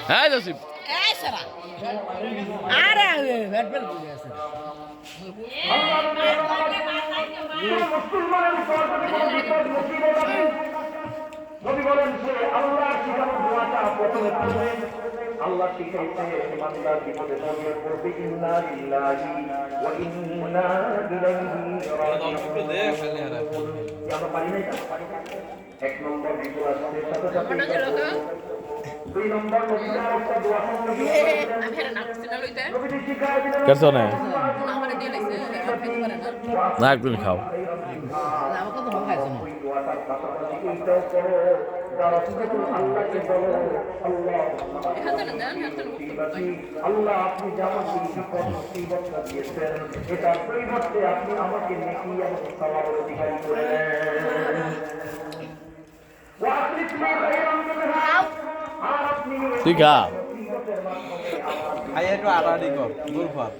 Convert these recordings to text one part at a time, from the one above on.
হ্যাঁ জসিম এই সারা আরে ব্যাট বল বুঝে আছে নবী বলেন যে আল্লাহ শিখানো দোয়াটা প্রথমে পড়বেন আল্লাহ শিখাইতে বান্দার বিপদে পড়লে পড়বে ইন্না লিল্লাহি ওয়া ইন্না ইলাইহি রাজিউন আমরা পারি না এক নম্বর বিপদ আসছে সাথে সাথে দুই নম্বর নবীর একটা দোয়া শুনতে আমি হেরে না করতে না লইতে নবী শিখায় দিলেন করছো না আমারে দিয়ে লাইছে আর খেতে পারে না না একটু খাও আমাকে তো ভাঙাইছে না দোয়াটার পাশাপাশি এইটাও করো যারা শুধু আল্লাহকে বলো আল্লাহ আল্লাহ আপনি যেমন বিপদ মুসিবতটা দিয়েছেন এটা পরিবর্তে আপনি আমাকে নেকি এবং সওয়াবের অধিকারী করে দেন তুই খা আই একটু আড়াআড়ি কর দূর কর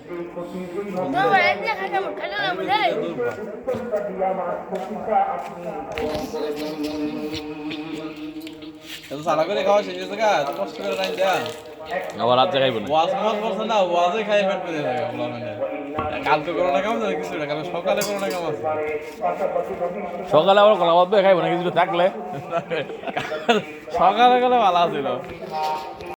এত সারা করে খাওয়া শেষ হয়েছে গা কষ্ট করে রাইন দেয়া আবার রাত্রে খাইব না ওয়াজ মত করছে না ওয়াজে খাই পেট করে থাকে আল্লাহ মানে কালকে করোনা কাম আছে কিছু না কাল সকালে করোনা কাম আছে সকালে আবার কলা ভাত খাইব না কিছু থাকলে সকালে গেলে ভালো ছিল